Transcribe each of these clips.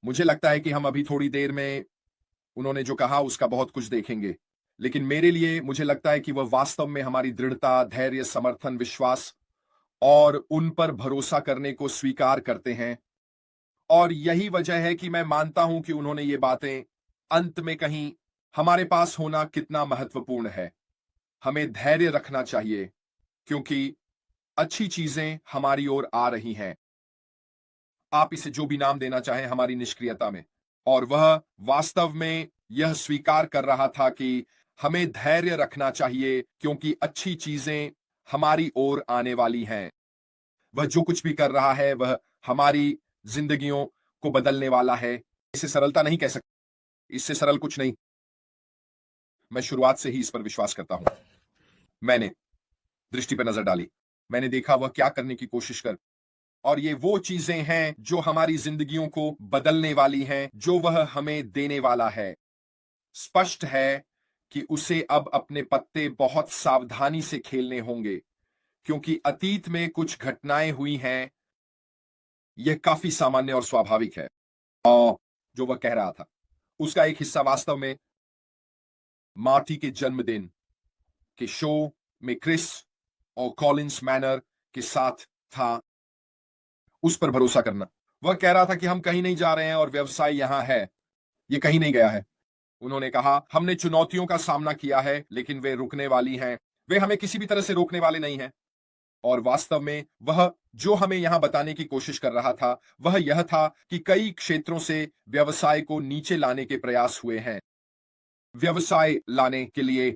मुझे लगता है कि हम अभी थोड़ी देर में उन्होंने जो कहा उसका बहुत कुछ देखेंगे। लेकिन मेरे लिए मुझे लगता है कि वह वास्तव में हमारी दृढ़ता, धैर्य, समर्थन, विश्वास और उन पर भरोसा करने को स्वीकार करते हैं। और यही वजह है कि मैं मानता हूं कि उन्होंने ये बातें अंत में कहीं हमारे पास होना कितना महत्वपूर्ण है। हमें धैर्य रखना चाहिए क्योंकि अच्छी चीजें हमारी ओर आ रही हैं। आप इसे जो भी नाम देना चाहें हमारी निष्क्रियता में। और वह वास्तव में यह स्वीकार कर रहा था कि हमें धैर्य रखना चाहिए क्योंकि अच्छी चीजें हमारी ओर आने वाली हैं। वह जो कुछ भी कर रहा है वह हमारी जिंदगियों को बदलने वाला है। इसे सरलता नहीं कह सकते, इससे सरल कुछ नहीं। मैं शुरुआत से ही इस पर विश्वास करता हूं। मैंने दृष्टि पर नजर डाली, मैंने देखा वह क्या करने की कोशिश कर, और ये वो चीजें हैं जो हमारी जिंदगियों को बदलने वाली हैं, जो वह हमें देने वाला है। स्पष्ट है कि उसे अब अपने पत्ते बहुत सावधानी से खेलने होंगे क्योंकि अतीत में कुछ घटनाएं हुई हैं। यह काफी सामान्य और स्वाभाविक है। और जो वह कह रहा था उसका एक हिस्सा वास्तव में मार्टी के जन्मदिन के शो में क्रिस और कॉलिंस मैनर के साथ था। उस पर भरोसा करना। वह कह रहा था कि हम कहीं नहीं जा रहे हैं और व्यवसाय यहां है, ये कहीं नहीं गया है। उन्होंने कहा हमने चुनौतियों का सामना किया है लेकिन वे रुकने वाली हैं। वे हमें किसी भी तरह से रोकने वाले नहीं हैं। और वास्तव में वह जो हमें यहां बताने की कोशिश कर रहा था वह यह था कि कई क्षेत्रों से व्यवसाय को नीचे लाने के प्रयास हुए हैं। व्यवसाय लाने के लिए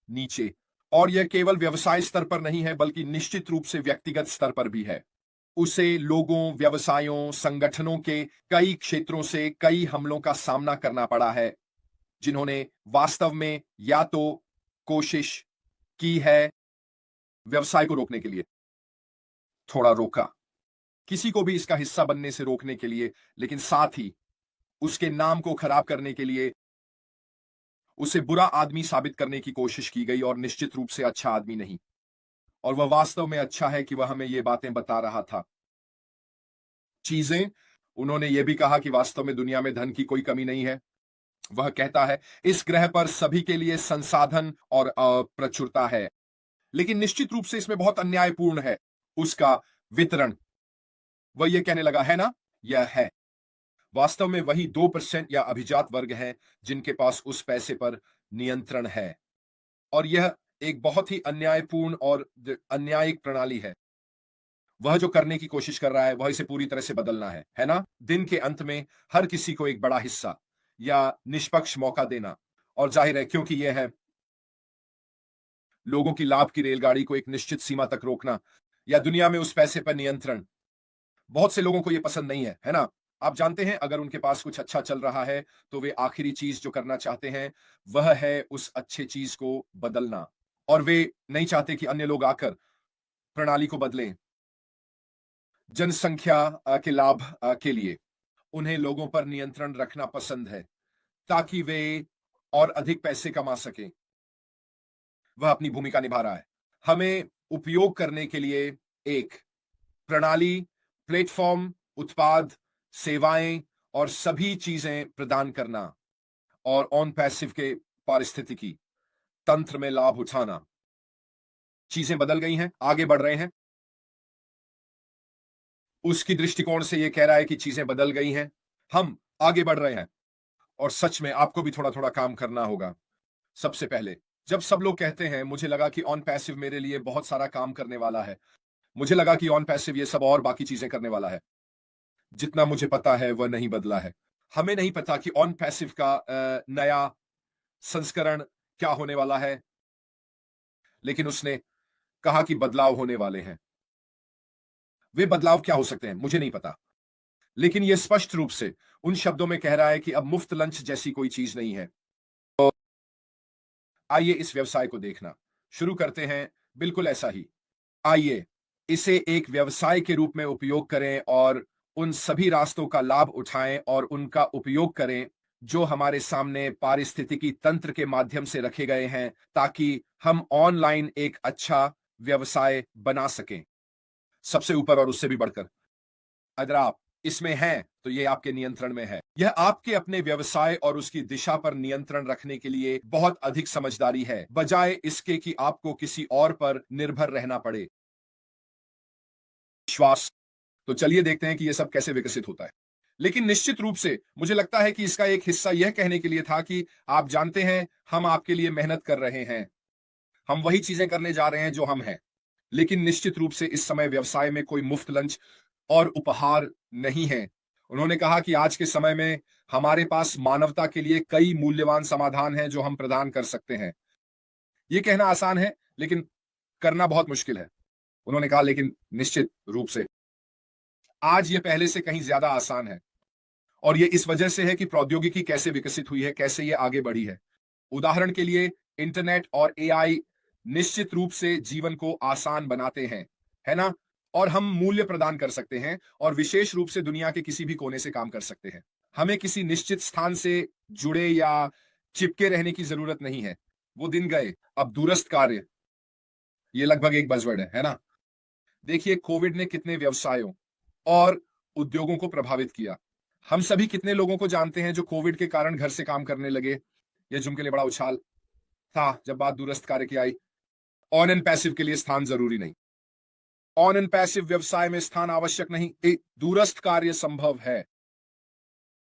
नीचे। और यह केवल व्यवसाय स्तर पर नहीं है बल्कि निश्चित रूप से व्यक्तिगत स्तर पर भी है। उसे लोगों, व्यवसायों, संगठनों के कई क्षेत्रों से कई हमलों का सामना करना पड़ा है जिन्होंने वास्तव में या तो कोशिश की है व्यवसाय को रोकने के लिए, थोड़ा रोका, किसी को भी इसका हिस्सा बनने से रोकने के लिए, लेकिन साथ ही उसके नाम को खराब करने के लिए उसे बुरा आदमी साबित करने की कोशिश की गई और निश्चित रूप से अच्छा आदमी नहीं। और वह वास्तव में अच्छा है कि वह हमें ये बातें बता रहा था। चीजें, उन्होंने ये भी कहा कि वास्तव में दुनिया में धन की कोई कमी नहीं है। वह कहता है इस ग्रह पर सभी के लिए संसाधन और प्रचुरता है, लेकिन निश्चित रूप से इसमें बहुत अन्यायपूर्ण है उसका वितरण। वह यह कहने लगा है ना, यह है वास्तव में वही 2% या अभिजात वर्ग हैं जिनके पास उस पैसे पर नियंत्रण है। और यह एक बहुत ही अन्यायपूर्ण और अन्यायिक प्रणाली है। वह जो करने की कोशिश कर रहा है वह इसे पूरी तरह से बदलना है ना? दिन के अंत में हर किसी को एक बड़ा हिस्सा या निष्पक्ष मौका देना। और जाहिर है क्योंकि यह है लोगों की लाभ की रेलगाड़ी को एक निश्चित सीमा तक रोकना या दुनिया में उस पैसे पर नियंत्रण। बहुत से लोगों को यह पसंद नहीं है ना? आप जानते हैं अगर उनके पास कुछ अच्छा चल रहा है तो वे आखिरी चीज जो करना चाहते हैं वह है उस अच्छे चीज को बदलना। और वे नहीं चाहते कि अन्य लोग आकर प्रणाली को बदलें। जनसंख्या के लाभ के लिए उन्हें लोगों पर नियंत्रण रखना पसंद है ताकि वे और अधिक पैसे कमा सकें। वह अपनी भूमिका निभा रहा है। हमें उपयोग करने के लिए एक प्रणाली, प्लेटफॉर्म, उत्पाद, सेवाएं और सभी चीजें प्रदान करना और ऑन पैसिव के पारिस्थितिकी तंत्र में लाभ उठाना। चीजें बदल गई हैं, आगे बढ़ रहे हैं। उसकी दृष्टिकोण से यह कह रहा है कि चीजें बदल गई हैं, हम आगे बढ़ रहे हैं। और सच में आपको भी थोड़ा थोड़ा काम करना होगा। सबसे पहले जब सब लोग कहते हैं मुझे लगा कि ऑन पैसिव मेरे लिए बहुत सारा काम करने वाला है, मुझे लगा कि ऑन पैसिव ये सब और बाकी चीजें करने वाला है। जितना मुझे पता है वह नहीं बदला है। हमें नहीं पता कि ऑन पैसिव का नया संस्करण क्या होने वाला है, लेकिन उसने कहा कि बदलाव होने वाले हैं। वे बदलाव क्या हो सकते हैं मुझे नहीं पता, लेकिन यह स्पष्ट रूप से उन शब्दों में कह रहा है कि अब मुफ्त लंच जैसी कोई चीज नहीं है। आइए इस व्यवसाय को देखना शुरू करते हैं बिल्कुल ऐसा ही। आइए इसे एक व्यवसाय के रूप में उपयोग करें और उन सभी रास्तों का लाभ उठाएं और उनका उपयोग करें जो हमारे सामने पारिस्थितिकी तंत्र के माध्यम से रखे गए हैं ताकि हम ऑनलाइन एक अच्छा व्यवसाय बना सकें। सबसे ऊपर और उससे भी बढ़कर, अगर आप इसमें है तो ये आपके नियंत्रण में है। यह आपके अपने व्यवसाय और उसकी दिशा पर नियंत्रण रखने के लिए बहुत अधिक समझदारी है, बजाय इसके कि आपको किसी और पर निर्भर रहना पड़े। विश्वास। तो चलिए देखते हैं कि यह सब कैसे विकसित होता है। लेकिन निश्चित रूप से मुझे लगता है कि इसका एक हिस्सा यह कहने के लिए था कि आप जानते हैं, हम आपके लिए मेहनत कर रहे हैं। हम वही चीजें करने जा रहे हैं जो हम हैं। लेकिन निश्चित रूप से इस समय व्यवसाय में कोई मुफ्त लंच और उपहार नहीं है। उन्होंने कहा कि आज के समय में हमारे पास मानवता के लिए कई मूल्यवान समाधान हैं जो हम प्रदान कर सकते हैं। ये कहना आसान है, लेकिन करना बहुत मुश्किल है। उन्होंने कहा लेकिन निश्चित रूप से आज ये पहले से कहीं ज्यादा आसान है। और ये इस वजह से है कि प्रौद्योगिकी कैसे विकसित हुई है, कैसे ये आगे बढ़ी है। उदाहरण के लिए इंटरनेट और एआई निश्चित रूप से जीवन को आसान बनाते हैं, है ना? और हम मूल्य प्रदान कर सकते हैं और विशेष रूप से दुनिया के किसी भी कोने से काम कर सकते हैं। हमें किसी निश्चित स्थान से जुड़े या चिपके रहने की जरूरत नहीं है। वो दिन गए। अब दूरस्थ कार्य, ये लगभग एक बज़वर्ड है ना? देखिए, कोविड ने कितने व्यवसायों और उद्योगों को प्रभावित किया। हम सभी कितने लोगों को जानते हैं जो कोविड के कारण घर से काम करने लगे। ये जुम के लिए बड़ा उछाल था जब बात दूरस्थ कार्य की आई। ऑन एंड पैसिव के लिए स्थान जरूरी नहीं। ऑन एंड पैसिव व्यवसाय में स्थान आवश्यक नहीं, एक दूरस्थ कार्य संभव है।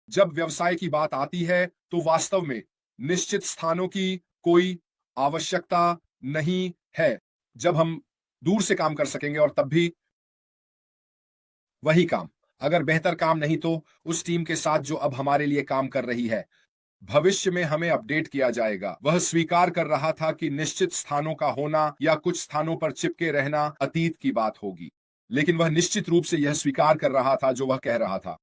जब व्यवसाय की बात आती है तो वास्तव में निश्चित स्थानों की कोई आवश्यकता नहीं है। जब हम दूर से काम कर सकेंगे और तब भी वही काम, अगर बेहतर काम नहीं तो उस टीम के साथ जो अब हमारे लिए काम कर रही है। भविष्य में हमें अपडेट किया जाएगा। वह स्वीकार कर रहा था कि निश्चित स्थानों का होना या कुछ स्थानों पर चिपके रहना अतीत की बात होगी, लेकिन वह निश्चित रूप से यह स्वीकार कर रहा था जो वह कह रहा था।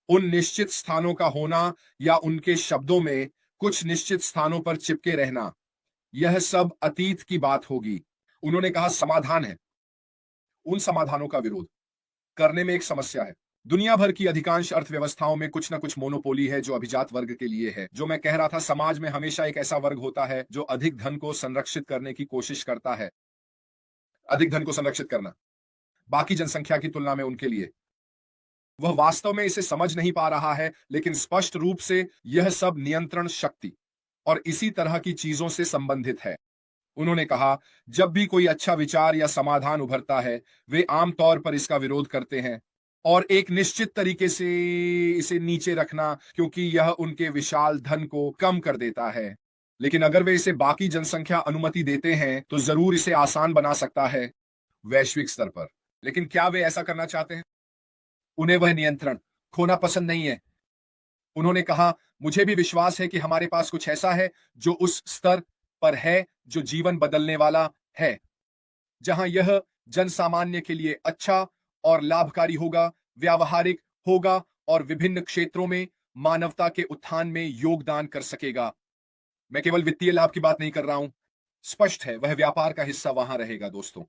उन निश्चित स्थानों का होना या उनके शब्दों में कुछ निश्चित स्थानों पर चिपके रहना, यह सब अतीत की बात होगी। उन्होंने कहा समाधान है। उन समाधानों का विरोध करने में एक समस्या है। दुनिया भर की अधिकांश अर्थव्यवस्थाओं में कुछ न कुछ मोनोपोली है जो अभिजात वर्ग के लिए है। जो मैं कह रहा था, समाज में हमेशा एक ऐसा वर्ग होता है जो अधिक धन को संरक्षित करने की कोशिश करता है। अधिक धन को संरक्षित करना बाकी जनसंख्या की तुलना में उनके लिए, वह वास्तव में इसे समझ नहीं पा रहा है, लेकिन स्पष्ट रूप से यह सब नियंत्रण शक्ति और इसी तरह की चीजों से संबंधित है। उन्होंने कहा, जब भी कोई अच्छा विचार या समाधान उभरता है, वे आमतौर पर इसका विरोध करते हैं और एक निश्चित तरीके से इसे नीचे रखना, क्योंकि यह उनके विशाल धन को कम कर देता है। लेकिन अगर वे इसे बाकी जनसंख्या अनुमति देते हैं, तो जरूर इसे आसान बना सकता है वैश्विक स्तर पर। लेकिन क्या वे ऐसा करना चाहते हैं? उन्हें वह नियंत्रण खोना पसंद नहीं है। उन्होंने कहा, मुझे भी विश्वास है कि हमारे पास कुछ ऐसा है जो उस स्तर पर है जो जीवन बदलने वाला है, जहां यह जनसामान्य के लिए अच्छा और लाभकारी होगा, व्यावहारिक होगा और विभिन्न क्षेत्रों में मानवता के उत्थान में योगदान कर सकेगा। मैं केवल वित्तीय लाभ की बात नहीं कर रहा हूं। स्पष्ट है, वह व्यापार का हिस्सा वहां रहेगा। दोस्तों,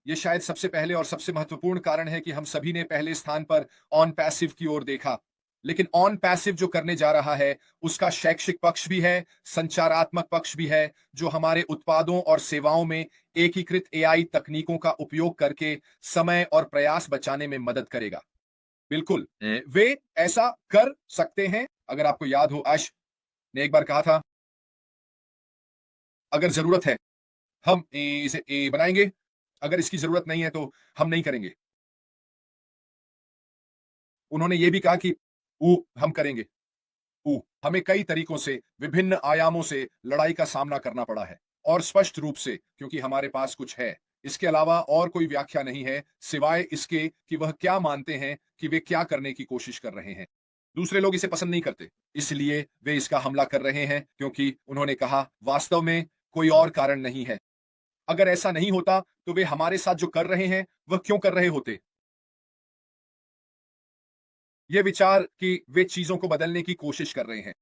यह शायद सबसे पहले और सबसे महत्वपूर्ण कारण है कि हम सभी ने पहले स्थान पर ऑन पैसिव की ओर देखा। लेकिन ऑन पैसिव जो करने जा रहा है, उसका शैक्षिक पक्ष भी है, संचारात्मक पक्ष भी है, जो हमारे उत्पादों और सेवाओं में एकीकृत एआई तकनीकों का उपयोग करके समय और प्रयास बचाने में मदद करेगा। बिल्कुल, वे ऐसा कर सकते हैं। अगर आपको याद हो, आश ने एक बार कहा था, अगर जरूरत है हम इसे बनाएंगे, अगर इसकी जरूरत नहीं है तो हम नहीं करेंगे। उन्होंने ये भी कहा कि हम करेंगे। हमें कई तरीकों से, विभिन्न आयामों से लड़ाई का सामना करना पड़ा है और स्पष्ट रूप से क्योंकि हमारे पास कुछ है। इसके अलावा और कोई व्याख्या नहीं है सिवाय इसके कि वह क्या मानते हैं कि वे क्या करने की कोशिश कर रहे हैं। दूसरे लोग इसे पसंद नहीं करते, इसलिए वे इसका हमला कर रहे हैं, क्योंकि उन्होंने कहा वास्तव में कोई और कारण नहीं है। अगर ऐसा नहीं होता तो वे हमारे साथ जो कर रहे हैं वह क्यों कर रहे होते? ये विचार कि वे चीजों को बदलने की कोशिश कर रहे हैं।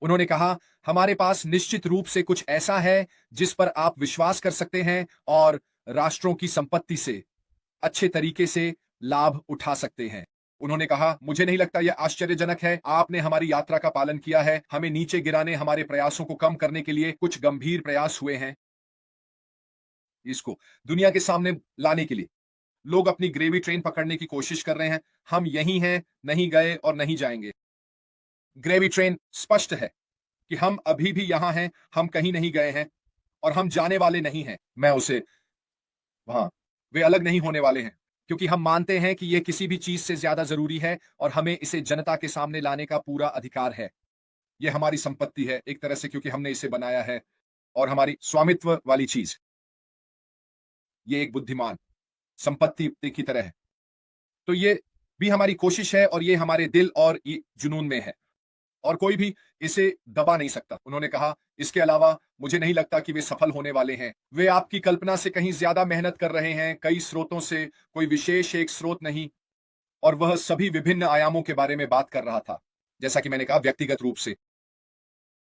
उन्होंने कहा, हमारे पास निश्चित रूप से कुछ ऐसा है जिस पर आप विश्वास कर सकते हैं और राष्ट्रों की संपत्ति से अच्छे तरीके से लाभ उठा सकते हैं। उन्होंने कहा, मुझे नहीं लगता यह आश्चर्यजनक है। आपने हमारी यात्रा का पालन किया है। हमें नीचे गिराने, हमारे प्रयासों को कम करने के लिए कुछ गंभीर प्रयास हुए हैं। इसको दुनिया के सामने लाने के लिए लोग अपनी ग्रेवी ट्रेन पकड़ने की कोशिश कर रहे हैं। हम यही हैं, नहीं गए और नहीं जाएंगे। ग्रेवी ट्रेन स्पष्ट है कि हम अभी भी यहां हैं, हम कहीं नहीं गए हैं और हम जाने वाले नहीं हैं। मैं उसे वहां वे अलग नहीं होने वाले हैं, क्योंकि हम मानते हैं कि यह किसी भी चीज से ज्यादा जरूरी है और हमें इसे जनता के सामने लाने का पूरा अधिकार है। यह हमारी संपत्ति है एक तरह से, क्योंकि हमने इसे बनाया है और हमारी स्वामित्व वाली चीज। ये एक बुद्धिमान संपत्ति की तरह है। तो ये भी हमारी कोशिश है और ये हमारे दिल और ये जुनून में है और कोई भी इसे दबा नहीं सकता। उन्होंने कहा, इसके अलावा मुझे नहीं लगता कि वे सफल होने वाले हैं। वे आपकी कल्पना से कहीं ज्यादा मेहनत कर रहे हैं, कई स्रोतों से, कोई विशेष एक स्रोत नहीं। और वह सभी विभिन्न आयामों के बारे में बात कर रहा था, जैसा कि मैंने कहा, व्यक्तिगत रूप से,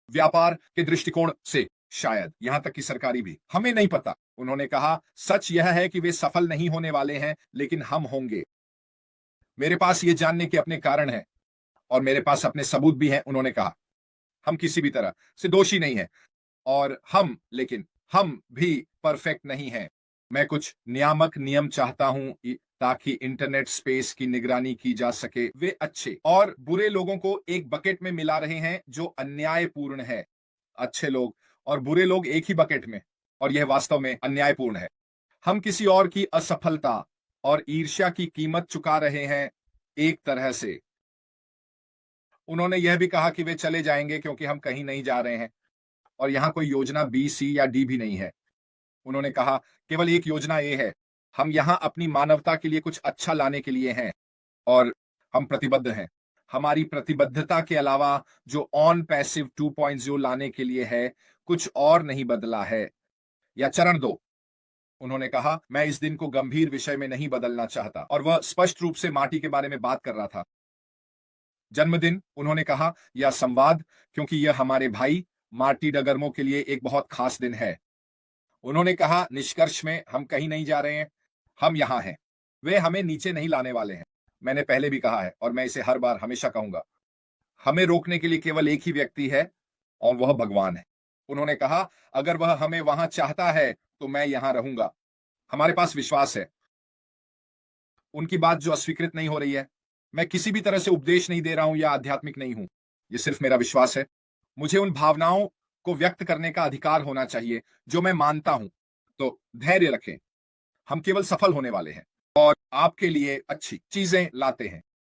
व्यापार के दृष्टिकोण से, शायद यहां तक कि सरकारी भी, हमें नहीं पता। उन्होंने कहा, सच यह है कि वे सफल नहीं होने वाले हैं, लेकिन हम होंगे। मेरे पास ये जानने के अपने कारण हैं और मेरे पास अपने सबूत भी हैं। उन्होंने कहा, हम किसी भी तरह से दोषी नहीं हैं और लेकिन हम भी परफेक्ट नहीं हैं। मैं कुछ नियामक नियम चाहता हूं ताकि इंटरनेट स्पेस की निगरानी की जा सके। वे अच्छे और बुरे लोगों को एक बकेट में मिला रहे हैं, जो अन्यायपूर्ण है। अच्छे लोग और बुरे लोग एक ही बकेट में, और यह वास्तव में अन्यायपूर्ण है। हम किसी और की असफलता और ईर्ष्या की कीमत चुका रहे हैं, एक तरह से। उन्होंने यह भी कहा कि वे चले जाएंगे क्योंकि हम कहीं नहीं जा रहे हैं और यहां कोई योजना बी, सी या डी भी नहीं है। उन्होंने कहा, केवल एक योजना ए है, हम यहां अपनी मानवता के लिए कुछ अच्छा लाने के लिए हैं और हम प्रतिबद्ध हैं। हमारी प्रतिबद्धता के अलावा जो ऑन पैसिव 2.0 लाने के लिए है, कुछ और नहीं बदला है। या चरण 2, उन्होंने कहा, मैं इस दिन को गंभीर विषय में नहीं बदलना चाहता, और वह स्पष्ट रूप से माटी के बारे में बात कर रहा था। जन्मदिन, उन्होंने कहा, या संवाद, क्योंकि यह हमारे भाई मार्टी डगर्मो के लिए एक बहुत खास दिन है। उन्होंने कहा, निष्कर्ष में हम कहीं नहीं जा रहे हैं, हम यहां हैं। वे हमें नीचे नहीं लाने वाले हैं। मैंने पहले भी कहा है और मैं इसे हर बार हमेशा कहूंगा, हमें रोकने के लिए केवल एक ही व्यक्ति है और वह भगवान है। उन्होंने कहा, अगर वह हमें वहां चाहता है तो मैं यहां रहूंगा। हमारे पास विश्वास है। उनकी बात जो अस्वीकृत नहीं हो रही है। मैं किसी भी तरह से उपदेश नहीं दे रहा हूं या आध्यात्मिक नहीं हूं। यह सिर्फ मेरा विश्वास है। मुझे उन भावनाओं को व्यक्त करने का अधिकार होना चाहिए जो मैं मानता हूं। तो धैर्य रखें, हम केवल सफल होने वाले हैं और आपके लिए अच्छी चीजें लाते हैं।